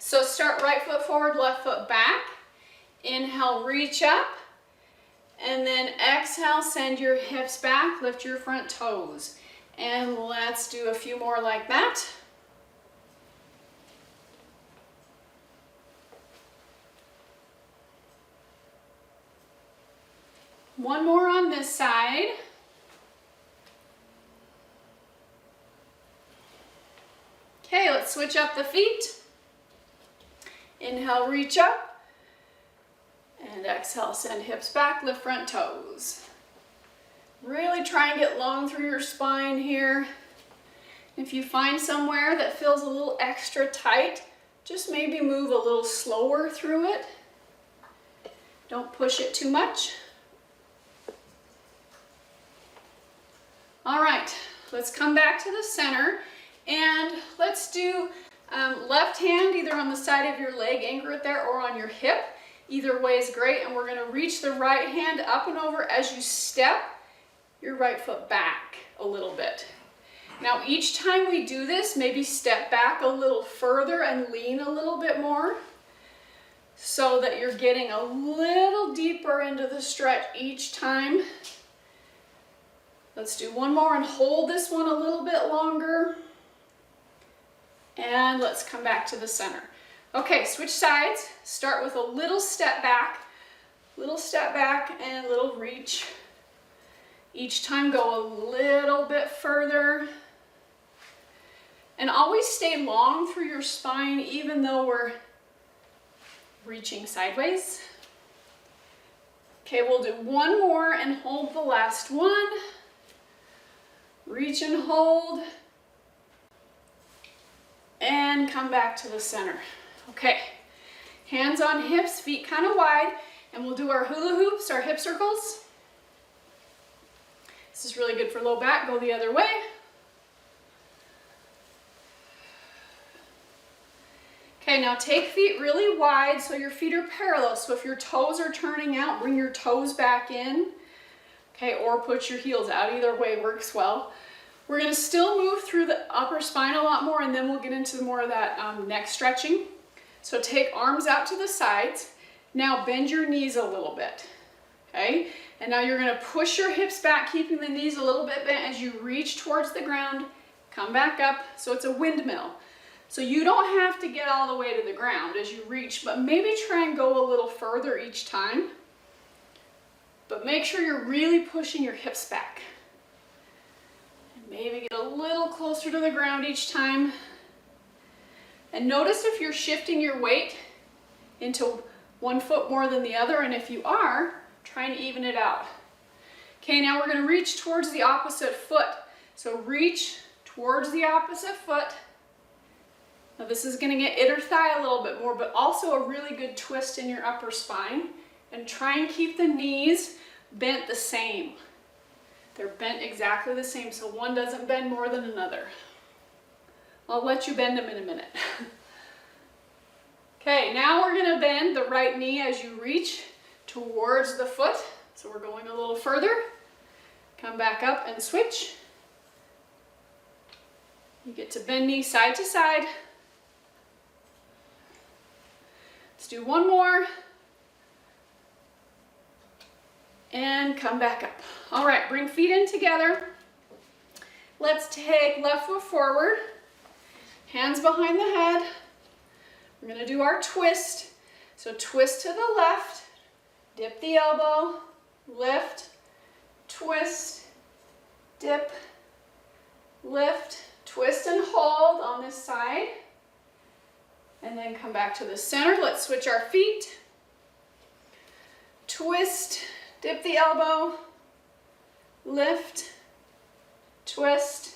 So start right foot forward, left foot back. Inhale, reach up. And then exhale, send your hips back, lift your front toes. And let's do a few more like that. One more on this side. Okay, let's switch up the feet. Inhale, reach up. And exhale, send hips back, lift front toes. Really try and get long through your spine here. If you find somewhere that feels a little extra tight, just maybe move a little slower through it. Don't push it too much. All right, let's come back to the center and let's do left hand either on the side of your leg, anchor it there, or on your hip. Either way is great, and we're going to reach the right hand up and over as you step your right foot back a little bit. Now each time we do this, maybe step back a little further and lean a little bit more so that you're getting a little deeper into the stretch each time. Let's do one more and hold this one a little bit longer. And let's come back to the center. Okay, switch sides. Start with a little step back and a little reach. Each time go a little bit further. And always stay long through your spine even though we're reaching sideways. Okay, we'll do one more and hold the last one. Reach and hold. And come back to the center. Okay, hands on hips, feet kind of wide, and we'll do our hula hoops, our hip circles. This is really good for low back. Go the other way. Okay, now take feet really wide so your feet are parallel. So if your toes are turning out, bring your toes back in. Okay, or put your heels out. Either way works well. We're going to still move through the upper spine a lot more, and then we'll get into more of that neck stretching. So take arms out to the sides. Now bend your knees a little bit. Okay, and now you're going to push your hips back, keeping the knees a little bit bent as you reach towards the ground. Come back up. So it's a windmill. So you don't have to get all the way to the ground as you reach, but maybe try and go a little further each time. But make sure you're really pushing your hips back. And maybe get a little closer to the ground each time. And notice if you're shifting your weight into one foot more than the other, and if you are, try and even it out. Okay, now we're going to reach towards the opposite foot. So reach towards the opposite foot. Now this is going to get inner thigh a little bit more, but also a really good twist in your upper spine. And try and keep the knees bent the same. They're bent exactly the same, so one doesn't bend more than another. I'll let you bend them in a minute. Okay, now we're going to bend the right knee as you reach towards the foot. So we're going a little further. Come back up and switch. You get to bend knee side to side. Let's do one more. And come back up. All right, bring feet in together. Let's take left foot forward, hands behind the head. We're going to do our twist. So twist to the left, dip the elbow, lift, twist, dip, lift, twist and hold on this side. And then come back to the center. Let's switch our feet. Twist, dip the elbow, lift, twist,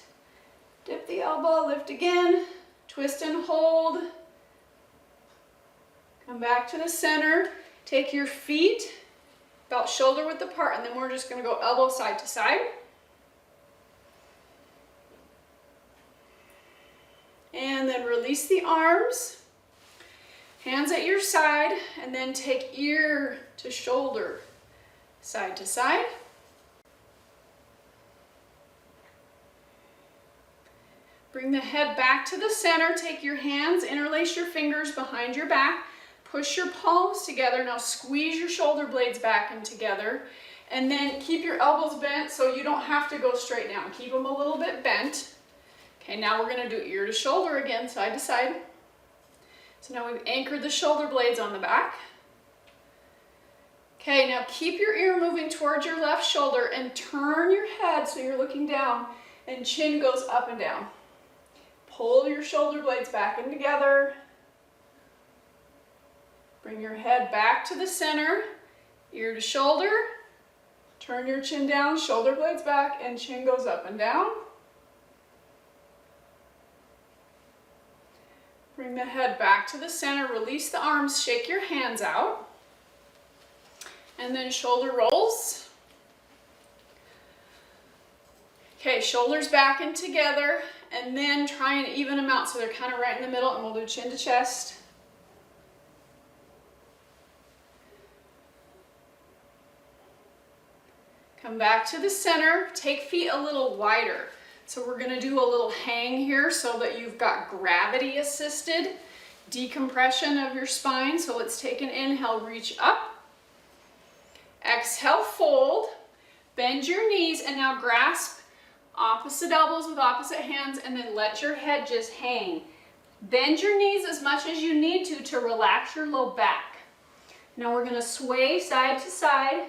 dip the elbow, lift again, twist and hold. Come back to the center. Take your feet about shoulder width apart, and then we're just going to go elbow side to side. And then release the arms, hands at your side, and then take ear to shoulder, side to side. Bring the head back to the center. Take your hands, interlace your fingers behind your back. Push your palms together. Now squeeze your shoulder blades back in together. And then keep your elbows bent so you don't have to go straight down. Keep them a little bit bent. Okay, now we're going to do ear to shoulder again, side to side. So now we've anchored the shoulder blades on the back. Okay, now keep your ear moving towards your left shoulder and turn your head so you're looking down and chin goes up and down. Pull your shoulder blades back in together. Bring your head back to the center, ear to shoulder. Turn your chin down, shoulder blades back, and chin goes up and down. Bring the head back to the center, release the arms, shake your hands out. And then shoulder rolls. Okay, shoulders back and together, and then try and even them out so they're kind of right in the middle, and we'll do chin to chest. Come back to the center, take feet a little wider. So we're going to do a little hang here so that you've got gravity assisted decompression of your spine. So let's take an inhale, reach up. Exhale, fold. Bend your knees and now grasp opposite elbows with opposite hands and then let your head just hang. Bend your knees as much as you need to relax your low back. Now we're going to sway side to side.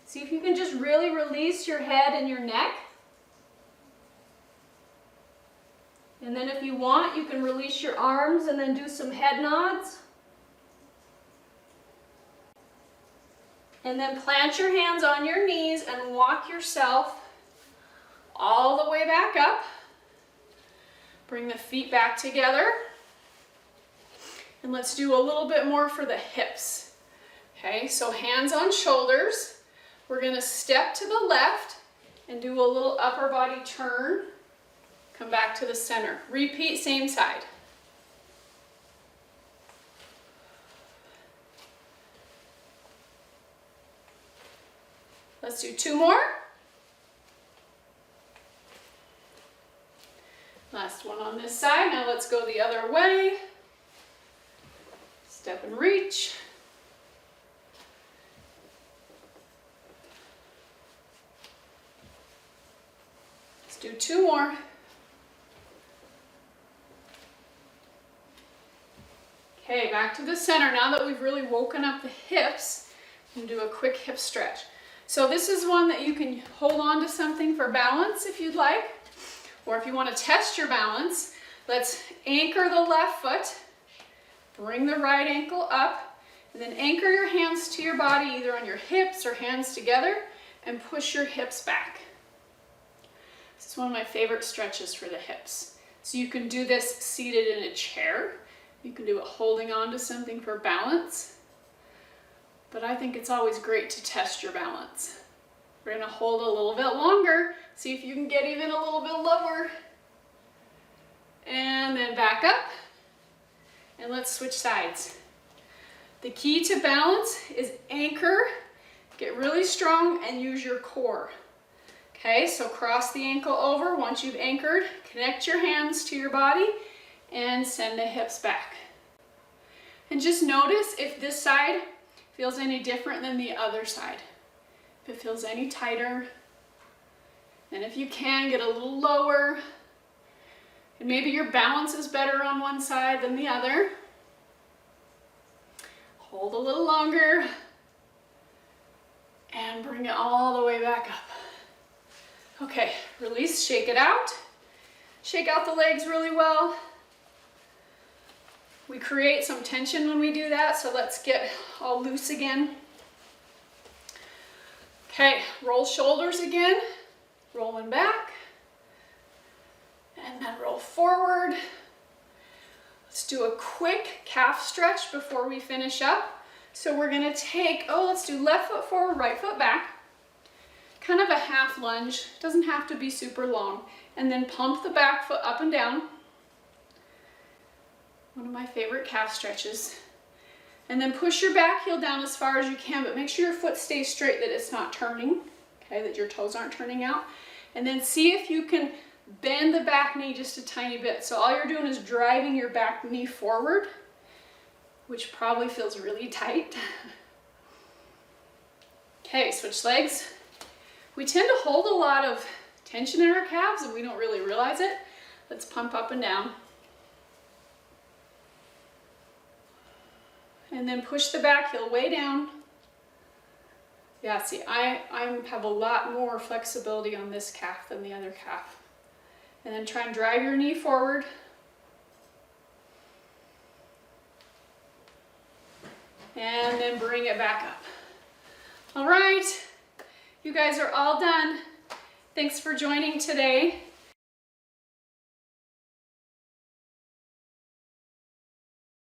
See if you can just really release your head and your neck. And then if you want, you can release your arms and then do some head nods. And then plant your hands on your knees and walk yourself all the way back up. Bring the feet back together. And let's do a little bit more for the hips. Okay, so hands on shoulders. We're going to step to the left and do a little upper body turn. Come back to the center. Repeat, same side. Let's do two more. Last one on this side. Now let's go the other way. Step and reach. Let's do two more. Okay, back to the center. Now that we've really woken up the hips, we can do a quick hip stretch. So this is one that you can hold on to something for balance if you'd like, or if you want to test your balance, let's anchor the left foot, bring the right ankle up, and then anchor your hands to your body, either on your hips or hands together, and push your hips back. This is one of my favorite stretches for the hips. So you can do this seated in a chair. You can do it holding on to something for balance. But I think it's always great to test your balance. We're going to hold a little bit longer. See if you can get even a little bit lower. And then back up. And let's switch sides. The key to balance is anchor, get really strong, and use your core. Okay, so cross the ankle over. Once you've anchored, connect your hands to your body and send the hips back. And just notice if this side feels any different than the other side. If it feels any tighter, and if you can, get a little lower. And maybe your balance is better on one side than the other. Hold a little longer and bring it all the way back up. Okay, release, shake it out. Shake out the legs really well. We create some tension when we do that, so let's get all loose again. Okay, roll shoulders again, rolling back, and then roll forward. Let's do a quick calf stretch before we finish up. So we're gonna take, let's do left foot forward, right foot back. Kind of a half lunge, doesn't have to be super long. And then pump the back foot up and down. One of my favorite calf stretches. And then push your back heel down as far as you can, but make sure your foot stays straight, that it's not turning, okay, that your toes aren't turning out. And then see if you can bend the back knee just a tiny bit. So all you're doing is driving your back knee forward, which probably feels really tight. Okay, switch legs. We tend to hold a lot of tension in our calves and we don't really realize it. Let's pump up and down. And then push the back heel way down. Yeah, see, I have a lot more flexibility on this calf than the other calf. And then try and drive your knee forward. And then bring it back up. All right, you guys are all done. Thanks for joining today.